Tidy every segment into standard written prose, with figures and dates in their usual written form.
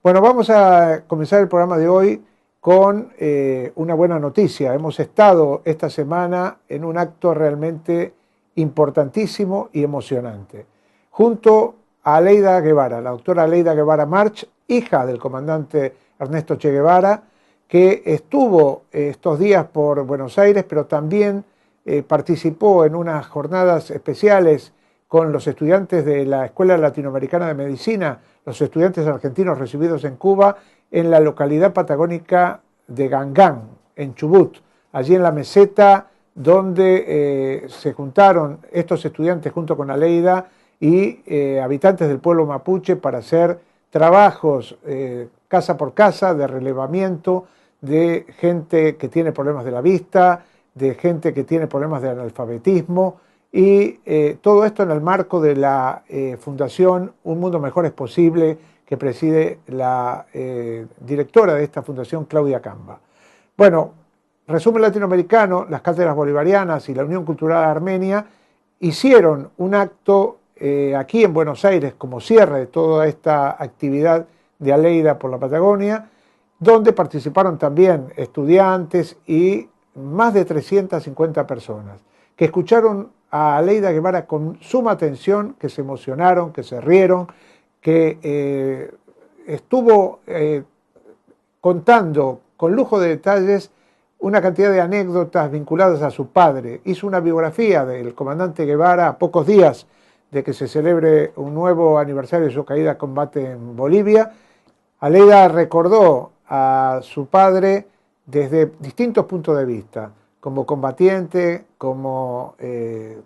Bueno, vamos a comenzar el programa de hoy con una buena noticia. Hemos estado esta semana en un acto realmente importantísimo y emocionante, junto a Aleida Guevara, la doctora Aleida Guevara March, hija del comandante Ernesto Che Guevara, que estuvo estos días por Buenos Aires, pero también participó en unas jornadas especiales con los estudiantes de la Escuela Latinoamericana de Medicina, los estudiantes argentinos recibidos en Cuba, en la localidad patagónica de Gangán, en Chubut, allí en la meseta donde se juntaron estos estudiantes junto con Aleida y habitantes del pueblo mapuche para hacer trabajos casa por casa de relevamiento de gente que tiene problemas de la vista, de gente que tiene problemas de analfabetismo, y todo esto en el marco de la Fundación Un Mundo Mejor es Posible, que preside la directora de esta fundación, Claudia Camba. Bueno, resumen latinoamericano, las cátedras bolivarianas y la Unión Cultural Armenia hicieron un acto aquí en Buenos Aires como cierre de toda esta actividad de Aleida por la Patagonia, donde participaron también estudiantes y más de 350 personas que escucharon a Aleida Guevara con suma atención, que se emocionaron, que se rieron, que estuvo contando con lujo de detalles una cantidad de anécdotas vinculadas a su padre. Hizo una biografía del comandante Guevara a pocos días de que se celebre un nuevo aniversario de su caída a combate en Bolivia. Aleida recordó a su padre desde distintos puntos de vista, como combatiente, como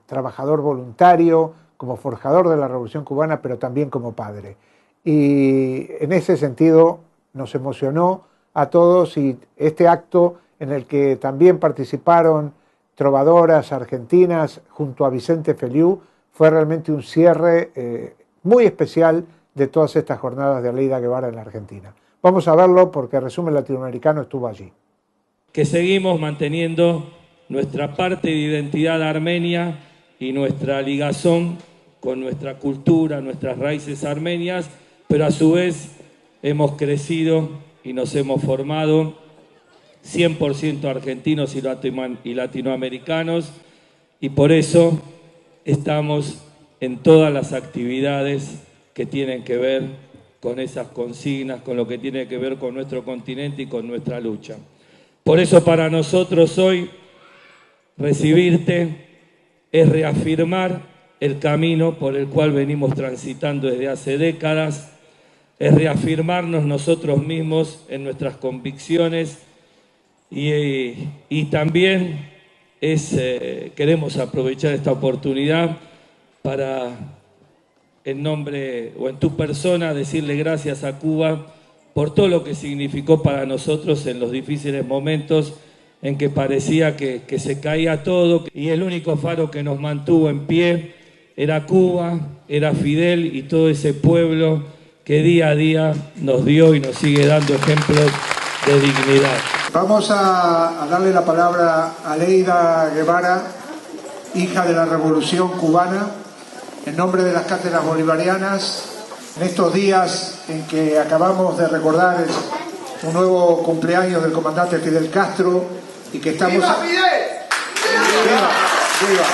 trabajador voluntario, como forjador de la Revolución Cubana, pero también como padre. Y en ese sentido nos emocionó a todos, y este acto en el que también participaron trovadoras argentinas junto a Vicente Feliú fue realmente un cierre muy especial de todas estas jornadas de Aleida Guevara en la Argentina. Vamos a verlo porque el Resumen Latinoamericano estuvo allí. Que seguimos manteniendo nuestra parte de identidad armenia y nuestra ligazón con nuestra cultura, nuestras raíces armenias, pero a su vez hemos crecido y nos hemos formado 100% argentinos y latinoamericanos, y por eso estamos en todas las actividades que tienen que ver con esas consignas, con lo que tiene que ver con nuestro continente y con nuestra lucha. Por eso para nosotros hoy recibirte es reafirmar el camino por el cual venimos transitando desde hace décadas, es reafirmarnos nosotros mismos en nuestras convicciones y también queremos aprovechar esta oportunidad para, en nombre o en tu persona, decirle gracias a Cuba por todo lo que significó para nosotros en los difíciles momentos en que parecía que se caía todo, y el único faro que nos mantuvo en pie era Cuba, era Fidel y todo ese pueblo que día a día nos dio y nos sigue dando ejemplos de dignidad. Vamos a darle la palabra a Aleida Guevara, hija de la Revolución Cubana, en nombre de las cátedras bolivarianas, en estos días en que acabamos de recordar un nuevo cumpleaños del comandante Fidel Castro, y que estamos ¡viva Fidel! ¡Viva! ¡Viva!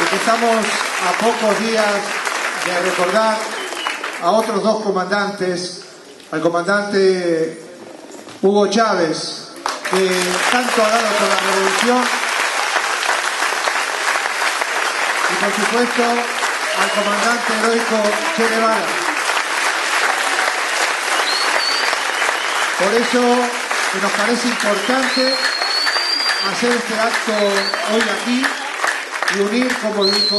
Y que estamos a pocos días de recordar a otros dos comandantes, al comandante Hugo Chávez, que tanto ha dado por la revolución, y por supuesto al comandante heroico Che Guevara. Por eso que nos parece importante hacer este acto hoy aquí y unir, como dijo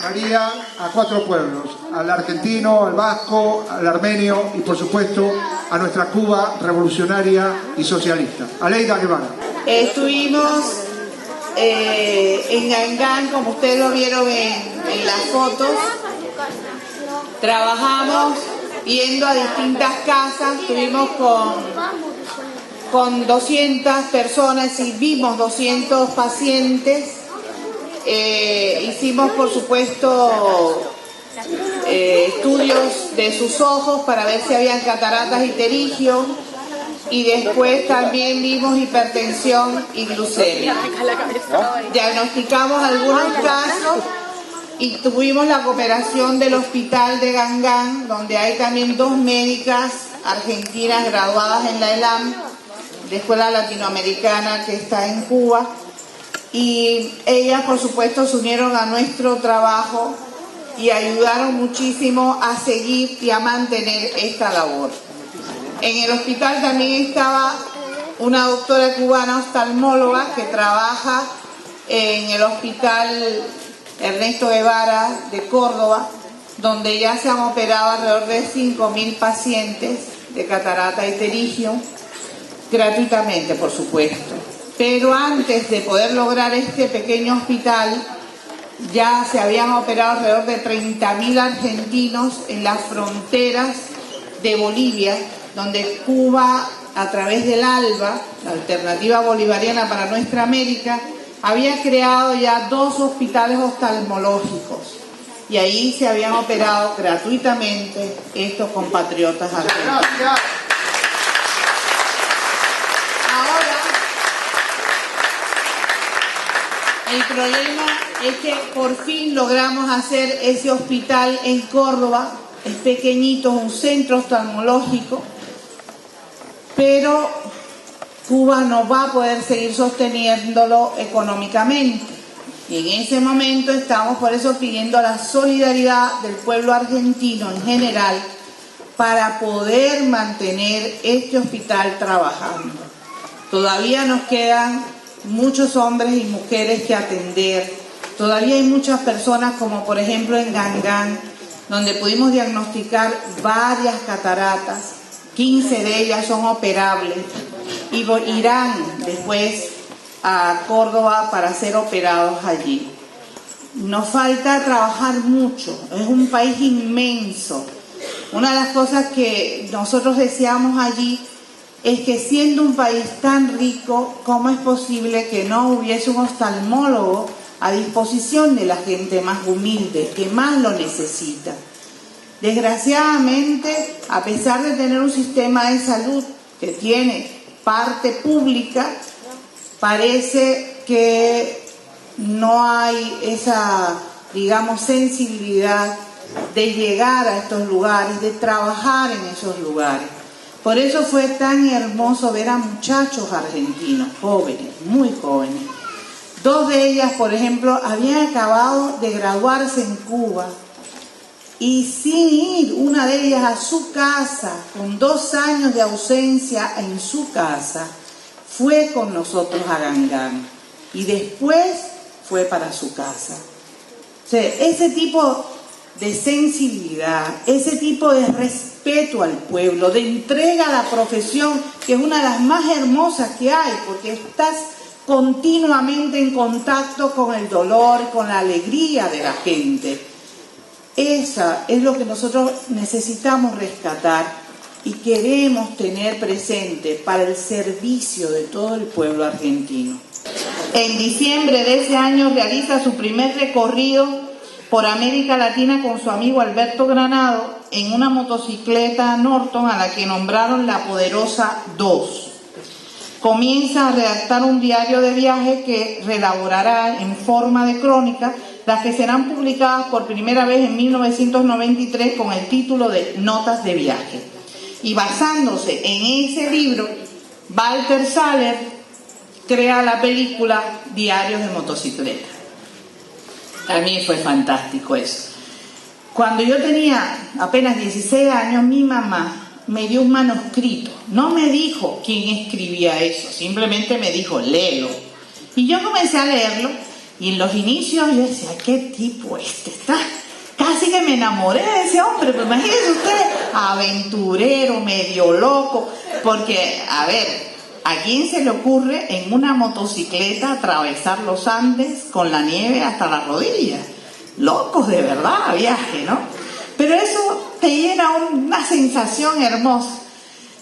María, a cuatro pueblos: al argentino, al vasco, al armenio y por supuesto a nuestra Cuba revolucionaria y socialista. Aleida Guevara. Estuvimos en Gangán, como ustedes lo vieron en las fotos. Trabajamos yendo a distintas casas, estuvimos con 200 personas y vimos 200 pacientes. Hicimos, por supuesto, estudios de sus ojos para ver si habían cataratas y pterigio, y después también vimos hipertensión y glucemia. Diagnosticamos algunos casos y tuvimos la cooperación del hospital de Gangán, donde hay también 2 médicas argentinas graduadas en la ELAM, de Escuela Latinoamericana, que está en Cuba, y ellas por supuesto se unieron a nuestro trabajo y ayudaron muchísimo a seguir y a mantener esta labor. En el hospital también estaba una doctora cubana oftalmóloga que trabaja en el hospital Ernesto Guevara de Córdoba, donde ya se han operado alrededor de 5.000 pacientes de catarata y pterigio, gratuitamente, por supuesto. Pero antes de poder lograr este pequeño hospital, ya se habían operado alrededor de 30.000 argentinos en las fronteras de Bolivia, donde Cuba, a través del ALBA, la Alternativa Bolivariana para Nuestra América, había creado ya 2 hospitales oftalmológicos, y ahí se habían operado gratuitamente estos compatriotas argentinos. Ahora, el problema es que por fin logramos hacer ese hospital en Córdoba. Es pequeñito, un centro oftalmológico, pero Cuba no va a poder seguir sosteniéndolo económicamente. Y en ese momento estamos por eso pidiendo la solidaridad del pueblo argentino en general para poder mantener este hospital trabajando. Todavía nos quedan muchos hombres y mujeres que atender. Todavía hay muchas personas, como por ejemplo en Gangán, donde pudimos diagnosticar varias cataratas. 15 de ellas son operables y irán después a Córdoba para ser operados allí. Nos falta trabajar mucho, es un país inmenso. Una de las cosas que nosotros deseamos allí es que, siendo un país tan rico, ¿cómo es posible que no hubiese un oftalmólogo a disposición de la gente más humilde, que más lo necesita? Desgraciadamente, a pesar de tener un sistema de salud que tiene parte pública, parece que no hay esa, digamos, sensibilidad de llegar a estos lugares, de trabajar en esos lugares. Por eso fue tan hermoso ver a muchachos argentinos, jóvenes, muy jóvenes. 2 de ellas, por ejemplo, habían acabado de graduarse en Cuba, y sin ir una de ellas a su casa, con 2 años de ausencia en su casa, fue con nosotros a Gangán y después fue para su casa. O sea, ese tipo de sensibilidad, ese tipo de respeto al pueblo, de entrega a la profesión, que es una de las más hermosas que hay, porque estás continuamente en contacto con el dolor, con la alegría de la gente. Esa es lo que nosotros necesitamos rescatar y queremos tener presente para el servicio de todo el pueblo argentino. En diciembre de ese año realiza su primer recorrido por América Latina con su amigo Alberto Granado en una motocicleta Norton a la que nombraron la Poderosa 2. Comienza a redactar un diario de viaje que reelaborará en forma de crónica, las que serán publicadas por primera vez en 1993 con el título de Notas de viaje. Y basándose en ese libro, Walter Saller crea la película Diarios de motocicleta. A mí fue fantástico eso. Cuando yo tenía apenas 16 años, mi mamá me dio un manuscrito. No me dijo quién escribía eso, simplemente me dijo, léelo. Y yo comencé a leerlo, y en los inicios yo decía, ¿qué tipo está? Casi que me enamoré de ese hombre, pero imagínense ustedes, aventurero, medio loco, porque, a ver, ¿a quién se le ocurre en una motocicleta atravesar los Andes con la nieve hasta las rodillas? Locos de verdad, viaje, ¿no? Pero eso te llena una sensación hermosa.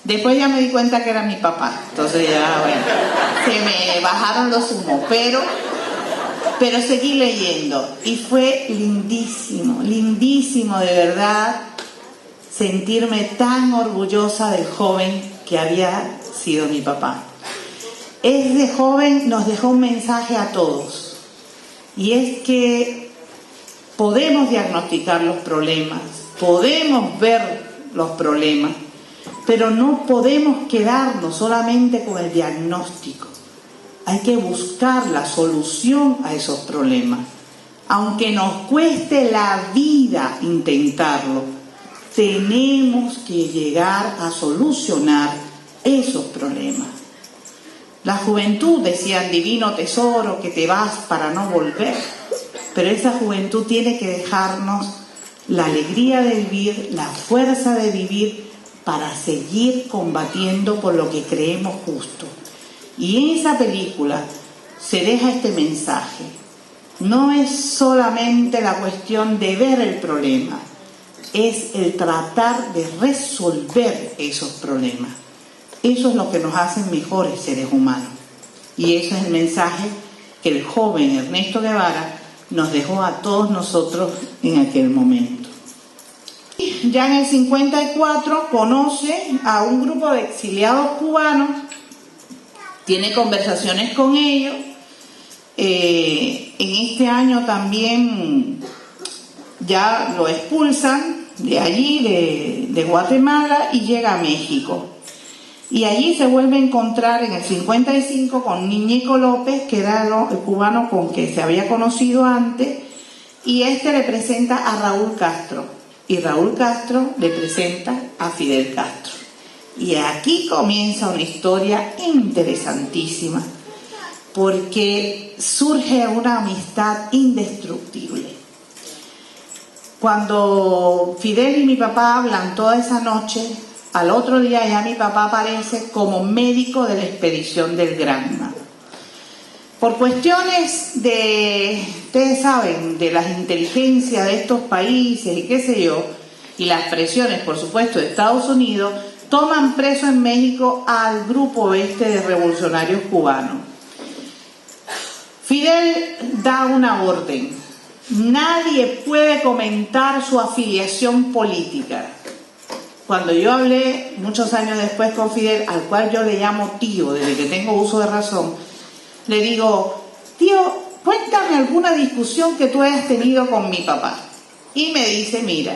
Después ya me di cuenta que era mi papá, entonces ya, bueno, se me bajaron los humos, pero pero seguí leyendo y fue lindísimo, lindísimo de verdad sentirme tan orgullosa del joven que había sido mi papá. Ese joven nos dejó un mensaje a todos, y es que podemos diagnosticar los problemas, podemos ver los problemas, pero no podemos quedarnos solamente con el diagnóstico. Hay que buscar la solución a esos problemas. Aunque nos cueste la vida intentarlo, tenemos que llegar a solucionar esos problemas. La juventud, decían, divino tesoro que te vas para no volver, pero esa juventud tiene que dejarnos la alegría de vivir, la fuerza de vivir para seguir combatiendo por lo que creemos justo. Y en esa película se deja este mensaje. No es solamente la cuestión de ver el problema, es el tratar de resolver esos problemas. Eso es lo que nos hace mejores seres humanos. Y ese es el mensaje que el joven Ernesto Guevara nos dejó a todos nosotros en aquel momento. Ya en el 54 conoce a un grupo de exiliados cubanos, tiene conversaciones con ellos. En este año también ya lo expulsan de allí, de Guatemala, y llega a México. Y allí se vuelve a encontrar en el 55 con Ñiñico López, que era el cubano con que se había conocido antes, y este le presenta a Raúl Castro, y Raúl Castro le presenta a Fidel Castro. Y aquí comienza una historia interesantísima, porque surge una amistad indestructible. Cuando Fidel y mi papá hablan toda esa noche, al otro día ya mi papá aparece como médico de la expedición del Granma. Por cuestiones ustedes saben, de las inteligencias de estos países y qué sé yo, y las presiones, por supuesto, de Estados Unidos, toman preso en México al grupo de revolucionarios cubanos. Fidel da una orden: nadie puede comentar su afiliación política. Cuando yo hablé muchos años después con Fidel, al cual yo le llamo tío desde que tengo uso de razón, le digo: tío, cuéntame alguna discusión que tú hayas tenido con mi papá. Y me dice: mira,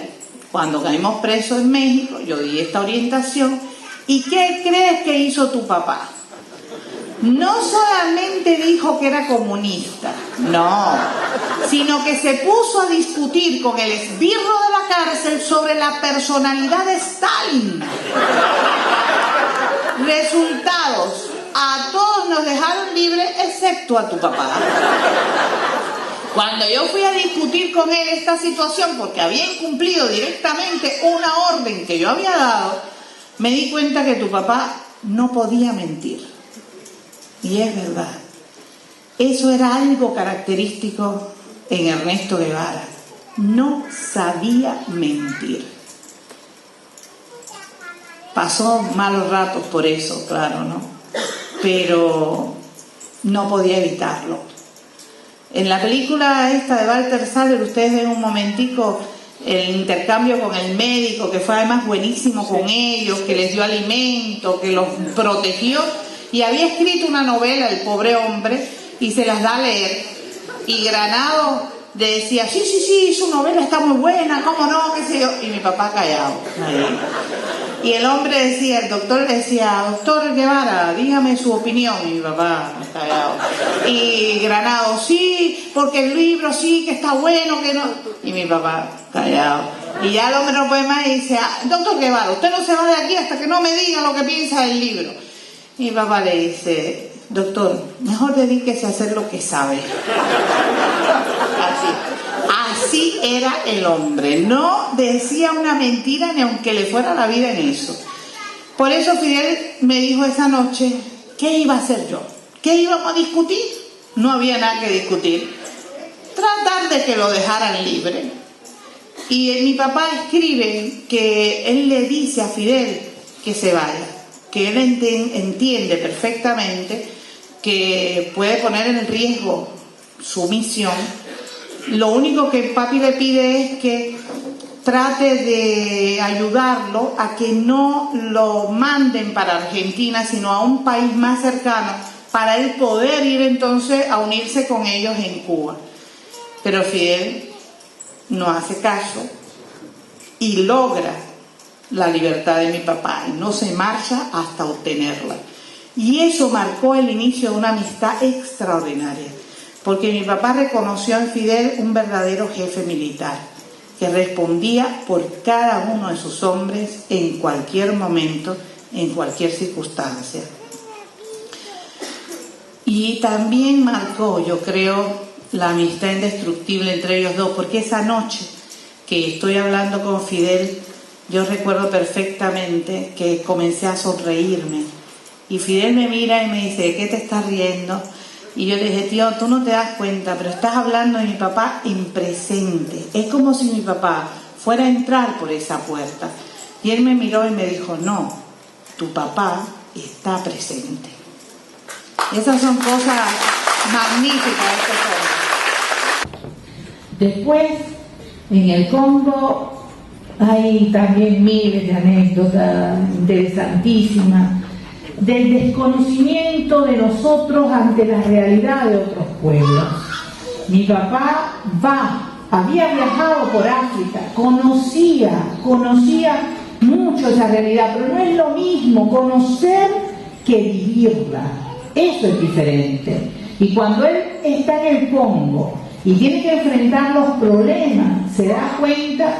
cuando caímos presos en México, yo di esta orientación, ¿y qué crees que hizo tu papá? No solamente dijo que era comunista, no, sino que se puso a discutir con el esbirro de la cárcel sobre la personalidad de Stalin. Resultados: a todos nos dejaron libres excepto a tu papá. Cuando yo fui a discutir con él esta situación, porque había incumplido directamente una orden que yo había dado, me di cuenta que tu papá no podía mentir. Y es verdad. Eso era algo característico en Ernesto Guevara. No sabía mentir. Pasó malos ratos por eso, claro, ¿no? Pero no podía evitarlo. En la película esta de Walter Salles, ustedes ven un momentico el intercambio con el médico, que fue además buenísimo con ellos, que les dio alimento, que los protegió, y había escrito una novela, el pobre hombre, y se las da a leer. Y Granado decía: sí, su novela está muy buena, ¿cómo no? ¿Qué sé yo? Y mi papá callado. Ahí. Y el hombre decía, el doctor le decía: doctor Guevara, dígame su opinión. Y mi papá callado. Y Granado: sí, porque el libro sí, que está bueno, que no. Y mi papá callado. Y ya el hombre no puede más y dice: doctor Guevara, usted no se va de aquí hasta que no me diga lo que piensa del libro. Y mi papá le dice: doctor, mejor dedíquese a hacer lo que sabe. Así era el hombre, no decía una mentira ni aunque le fuera la vida en eso. Por eso Fidel me dijo esa noche: ¿qué iba a hacer yo? ¿Qué íbamos a discutir? No había nada que discutir. Tratar de que lo dejaran libre. Y mi papá escribe que él le dice a Fidel que se vaya, que él entiende perfectamente que puede poner en riesgo su misión, lo único que papi le pide es que trate de ayudarlo a que no lo manden para Argentina, sino a un país más cercano, para él poder ir entonces a unirse con ellos en Cuba. Pero Fidel no hace caso y logra la libertad de mi papá y no se marcha hasta obtenerla. Y eso marcó el inicio de una amistad extraordinaria, porque mi papá reconoció en Fidel un verdadero jefe militar que respondía por cada uno de sus hombres en cualquier momento, en cualquier circunstancia. Y también marcó, yo creo, la amistad indestructible entre ellos dos, porque esa noche que estoy hablando con Fidel, yo recuerdo perfectamente que comencé a sonreírme y Fidel me mira y me dice: ¿de qué te estás riendo? Y yo le dije: tío, tú no te das cuenta, pero estás hablando de mi papá en presente. Es como si mi papá fuera a entrar por esa puerta. Y él me miró y me dijo: no, tu papá está presente. Esas son cosas magníficas de este Congo. Después, en el Congo, hay también miles de anécdotas interesantísimas del desconocimiento de nosotros ante la realidad de otros pueblos. Mi papá había viajado por África, conocía mucho esa realidad, pero no es lo mismo conocer que vivirla. Eso es diferente. Y cuando él está en el Congo y tiene que enfrentar los problemas, se da cuenta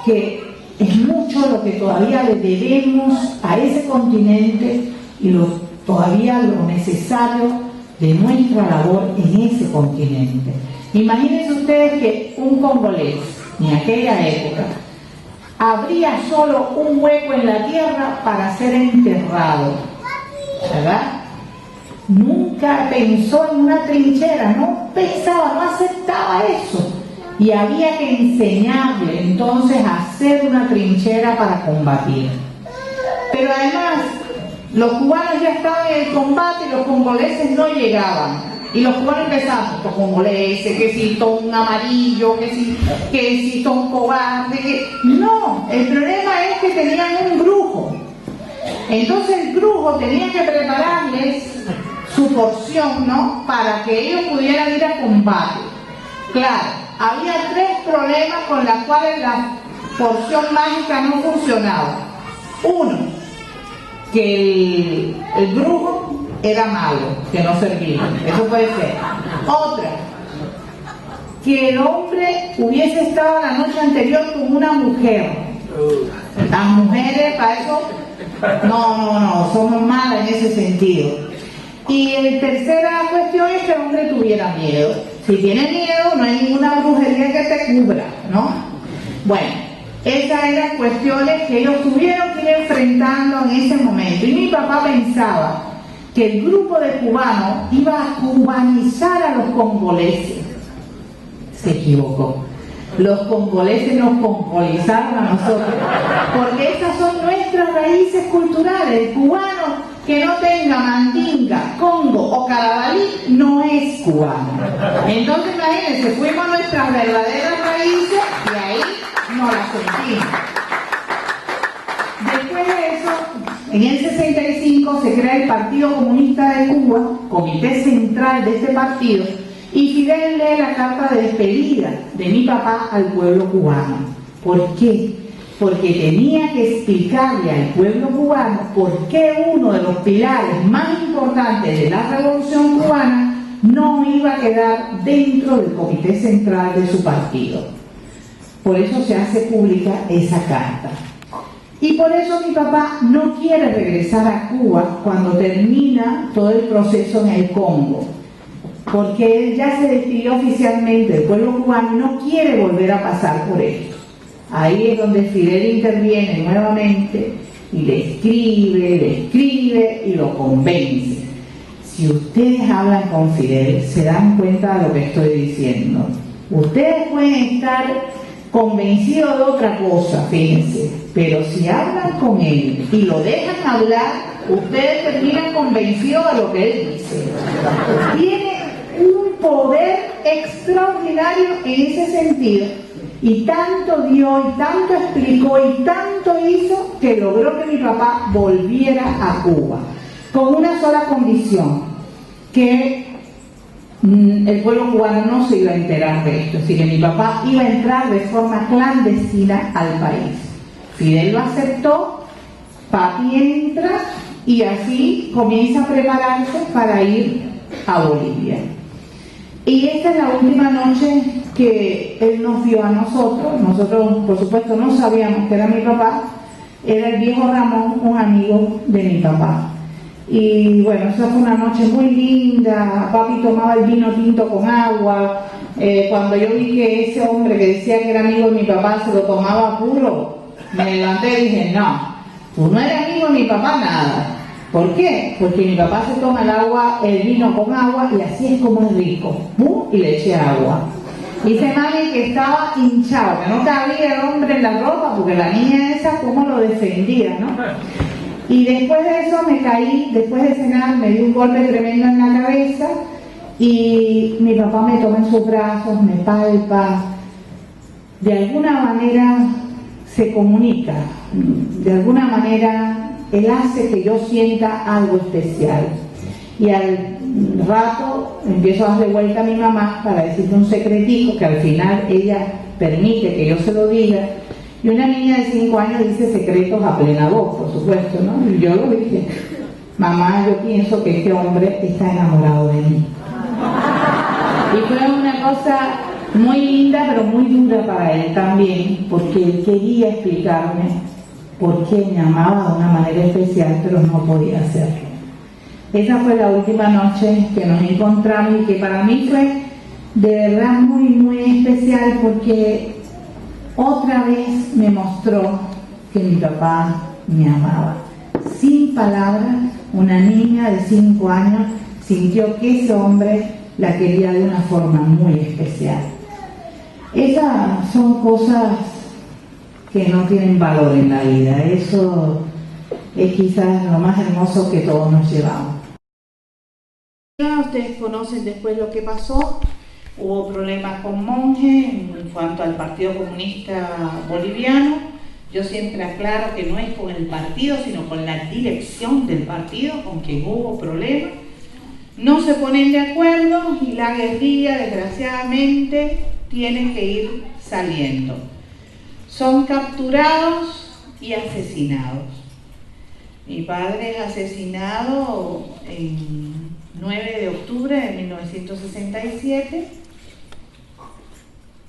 que es mucho lo que todavía le debemos a ese continente y todavía lo necesario de nuestra labor en ese continente. Imagínense ustedes que un congolés en aquella época habría solo un hueco en la tierra para ser enterrado, ¿verdad? Nunca pensó en una trinchera, no pensaba, no aceptaba eso. Y había que enseñarle entonces a hacer una trinchera para combatir. Pero además, los cubanos ya estaban en el combate y los congoleses no llegaban. Y los cubanos empezaban, los congoleses, que si son amarillos, que si son cobardes. No, el problema es que tenían un brujo. Entonces el brujo tenía que prepararles su porción, ¿no?, para que ellos pudieran ir a combate. Claro, había tres problemas con los cuales la porción mágica no funcionaba. Uno, que el brujo era malo, que no servía, eso puede ser. Otra, que el hombre hubiese estado la noche anterior con una mujer. Las mujeres para eso no, somos malas en ese sentido. Y la tercera cuestión es que el hombre tuviera miedo. Si tiene miedo, no hay ninguna brujería que te cubra, ¿no? Bueno, esas eran cuestiones que ellos tuvieron que ir enfrentando en ese momento. Y mi papá pensaba que el grupo de cubanos iba a cubanizar a los congoleses. Se equivocó. Los congoleses nos congolizaron a nosotros, porque esas son nuestras raíces culturales. El cubano que no tenga mandinga, congo o carabalí no es cubano. Entonces imagínense, fuimos a nuestras verdaderas raíces y ahí nos las sentimos. Después de eso, en el 65 se crea el Partido Comunista de Cuba, comité central de este partido, y Fidel lee la carta de despedida de mi papá al pueblo cubano. ¿Por qué? Porque tenía que explicarle al pueblo cubano por qué uno de los pilares más importantes de la Revolución Cubana no iba a quedar dentro del comité central de su partido. Por eso se hace pública esa carta. Y por eso mi papá no quiere regresar a Cuba cuando termina todo el proceso en el Congo, porque él ya se despidió oficialmente del pueblo cubano y no quiere volver a pasar por esto. Ahí es donde Fidel interviene nuevamente y le escribe y lo convence. Si ustedes hablan con Fidel, se dan cuenta de lo que estoy diciendo. Ustedes pueden estar convencidos de otra cosa, fíjense, pero si hablan con él y lo dejan hablar, ustedes terminan convencidos de lo que él dice. Tiene un poder extraordinario en ese sentido. Y tanto dio, y tanto explicó, y tanto hizo, que logró que mi papá volviera a Cuba, con una sola condición, que el pueblo cubano no se iba a enterar de esto, así que mi papá iba a entrar de forma clandestina al país. Fidel lo aceptó, papi entra, y así comienza a prepararse para ir a Bolivia. Y esta es la última noche que él nos vio a nosotros. Nosotros, por supuesto, no sabíamos que era mi papá. Era el viejo Ramón, un amigo de mi papá. Y bueno, esa fue una noche muy linda. Papi tomaba el vino tinto con agua. Cuando yo vi que ese hombre que decía que era amigo de mi papá se lo tomaba puro, me levanté y dije, no, tú no eres amigo de mi papá, nada. ¿Por qué? Porque mi papá se toma el vino con agua, y así es como es rico. ¡Pum! Y le eché agua. Dice mami que estaba hinchado, que no cabía el hombre en la ropa, porque la niña esa, ¿cómo lo defendía, no? Y después de eso me caí, después de cenar, me dio un golpe tremendo en la cabeza, y mi papá me toma en sus brazos, me palpa. De alguna manera se comunica, de alguna manera él hace que yo sienta algo especial. Y al rato empiezo a darle vuelta a mi mamá para decirle un secretico que al final ella permite que yo se lo diga. Y una niña de 5 años dice secretos a plena voz, por supuesto, ¿no? Y yo lo dije, mamá, yo pienso que este hombre está enamorado de mí. Y fue una cosa muy linda, pero muy dura para él también, porque él quería explicarme por qué me amaba de una manera especial, pero no podía hacerlo. Esa fue la última noche que nos encontramos, y que para mí fue de verdad muy, muy especial, porque otra vez me mostró que mi papá me amaba. Sin palabras, una niña de 5 años sintió que ese hombre la quería de una forma muy especial. Esas son cosas que no tienen valor en la vida. Eso es quizás lo más hermoso que todos nos llevamos. Ustedes conocen después lo que pasó. Hubo problemas con Monge en cuanto al Partido Comunista Boliviano. Yo siempre aclaro que no es con el partido, sino con la dirección del partido con quien hubo problemas. No se ponen de acuerdo, y la guerrilla, desgraciadamente, tiene que ir saliendo. Son capturados y asesinados. Mi padre es asesinado en 9 de octubre de 1967,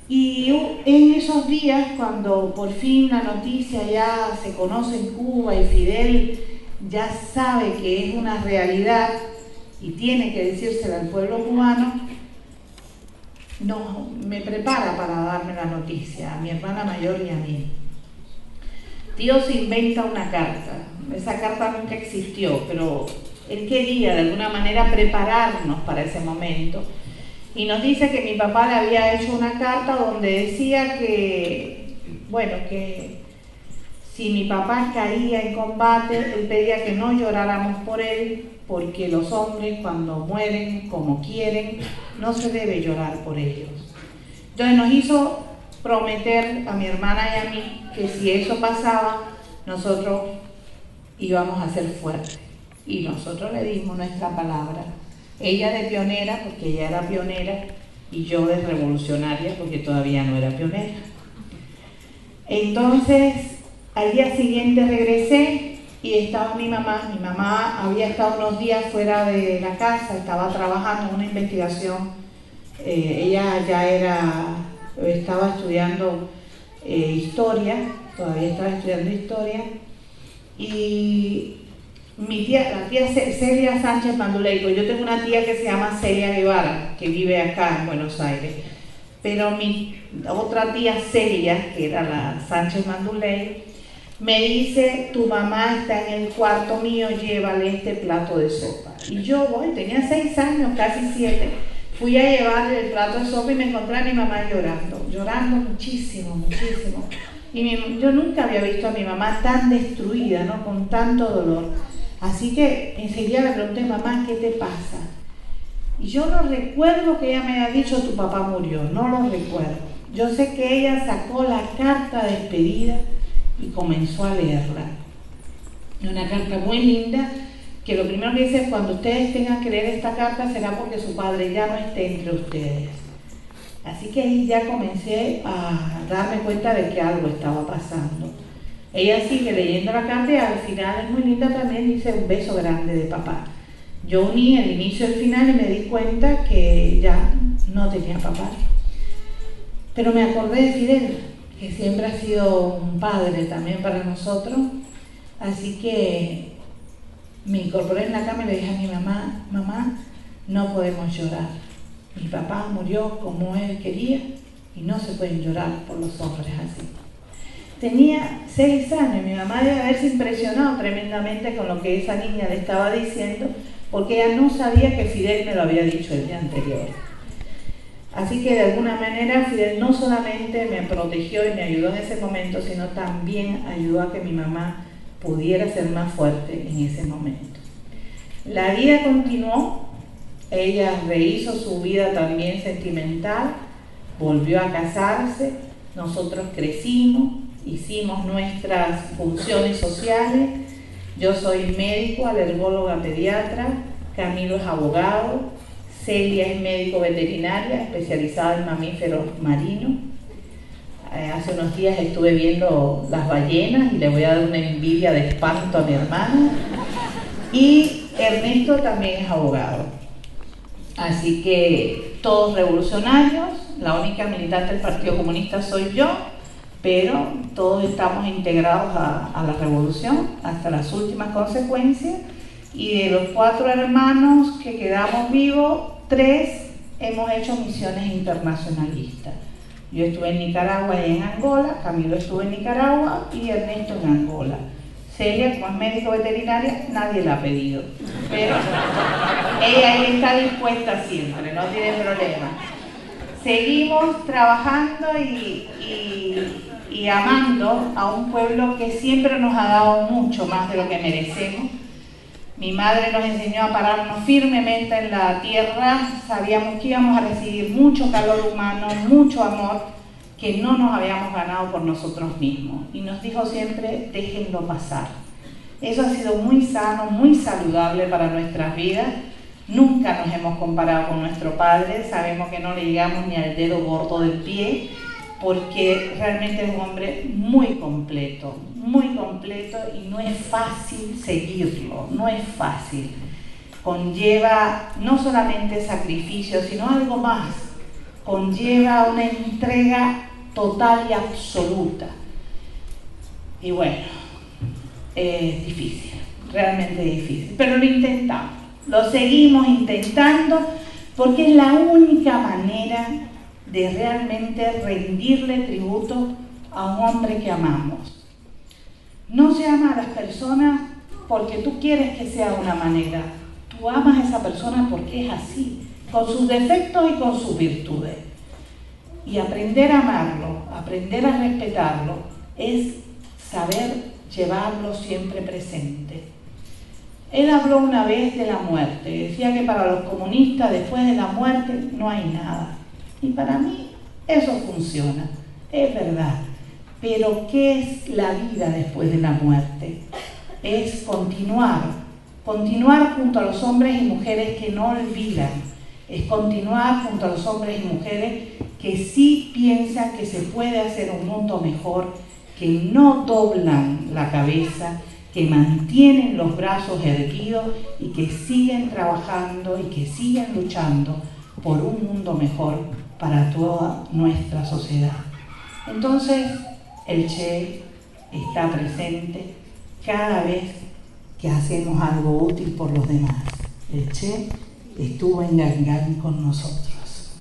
y en esos días, cuando por fin la noticia ya se conoce en Cuba y Fidel ya sabe que es una realidad y tiene que decírsela al pueblo cubano, no, me prepara para darme la noticia, a mi hermana mayor y a mí. Tío se inventa una carta. Esa carta nunca existió, pero él quería de alguna manera prepararnos para ese momento. Y nos dice que mi papá le había hecho una carta donde decía que, bueno, que si mi papá caía en combate, él pedía que no lloráramos por él, porque los hombres cuando mueren como quieren, no se debe llorar por ellos. Entonces nos hizo prometer a mi hermana y a mí que si eso pasaba, nosotros íbamos a ser fuertes. Y nosotros le dimos nuestra palabra. Ella de pionera, porque ella era pionera, y yo de revolucionaria, porque todavía no era pionera. Entonces, al día siguiente regresé y estaba mi mamá. Mi mamá había estado unos días fuera de la casa, estaba trabajando en una investigación. Ella ya estaba estudiando historia, todavía estaba estudiando historia. Y mi tía, la tía Celia Sánchez Manduleico, yo tengo una tía que se llama Celia Guevara, que vive acá en Buenos Aires, pero mi otra tía Celia, que era la Sánchez Manduley, me dice, tu mamá está en el cuarto mío, llévale este plato de sopa. Y yo voy, tenía 6 años, casi 7, fui a llevarle el plato de sopa y me encontré a mi mamá llorando muchísimo, muchísimo. Y yo nunca había visto a mi mamá tan destruida, ¿no? Con tanto dolor. Así que enseguida le pregunté, mamá, ¿qué te pasa? Y yo no recuerdo que ella me haya dicho tu papá murió, no lo recuerdo. Yo sé que ella sacó la carta de despedida y comenzó a leerla. Una carta muy linda, que lo primero que dice es: cuando ustedes tengan que leer esta carta será porque su padre ya no esté entre ustedes. Así que ahí ya comencé a darme cuenta de que algo estaba pasando. Ella sigue leyendo la carta y al final es muy linda también, dice un beso grande de papá. Yo uní el inicio y el final y me di cuenta que ya no tenía papá. Pero me acordé de Fidel, que siempre ha sido un padre también para nosotros. Así que me incorporé en la cama y le dije a mi mamá: mamá, no podemos llorar. Mi papá murió como él quería y no se pueden llorar por los hombres así. Tenía 6 años, mi mamá debe haberse impresionado tremendamente con lo que esa niña le estaba diciendo, porque ella no sabía que Fidel me lo había dicho el día anterior. Así que de alguna manera Fidel no solamente me protegió y me ayudó en ese momento, sino también ayudó a que mi mamá pudiera ser más fuerte en ese momento. La vida continuó, ella rehizo su vida también sentimental, volvió a casarse, nosotros crecimos, hicimos nuestras funciones sociales. Yo soy médico, alergóloga pediatra, Camilo es abogado, Celia es médico veterinaria especializada en mamíferos marinos. Hace unos días estuve viendo las ballenas y le voy a dar una envidia de espanto a mi hermana. Y Ernesto también es abogado. Así que todos revolucionarios, la única militante del Partido Comunista soy yo, pero todos estamos integrados a la revolución hasta las últimas consecuencias. Y de los 4 hermanos que quedamos vivos, 3 hemos hecho misiones internacionalistas. Yo estuve en Nicaragua y en Angola, Camilo estuvo en Nicaragua y Ernesto en Angola. Celia, como es médico veterinaria, nadie la ha pedido, pero ella está dispuesta siempre, no tiene problema. Seguimos trabajando y amando a un pueblo que siempre nos ha dado mucho más de lo que merecemos. Mi madre nos enseñó a pararnos firmemente en la tierra, sabíamos que íbamos a recibir mucho calor humano, mucho amor, que no nos habíamos ganado por nosotros mismos. Y nos dijo siempre: déjenlo pasar. Eso ha sido muy sano, muy saludable para nuestras vidas. Nunca nos hemos comparado con nuestro padre, sabemos que no le llegamos ni al dedo gordo del pie, porque realmente es un hombre muy completo y no es fácil seguirlo, no es fácil. Conlleva no solamente sacrificio, sino algo más. Conlleva una entrega total y absoluta. Y bueno, es difícil, realmente difícil, pero lo intentamos, lo seguimos intentando, porque es la única manera de realmente rendirle tributo a un hombre que amamos. No se ama a las personas porque tú quieres que sea de una manera, tú amas a esa persona porque es así, con sus defectos y con sus virtudes. Y aprender a amarlo, aprender a respetarlo, es saber llevarlo siempre presente. Él habló una vez de la muerte, decía que para los comunistas después de la muerte no hay nada. Y para mí eso funciona, es verdad. Pero ¿qué es la vida después de la muerte? Es continuar junto a los hombres y mujeres que no olvidan, es continuar junto a los hombres y mujeres que sí piensan que se puede hacer un mundo mejor, que no doblan la cabeza, que mantienen los brazos erguidos y que siguen trabajando y que siguen luchando por un mundo mejor para toda nuestra sociedad. Entonces, el Che está presente cada vez que hacemos algo útil por los demás. El Che estuvo en Gangán con nosotros.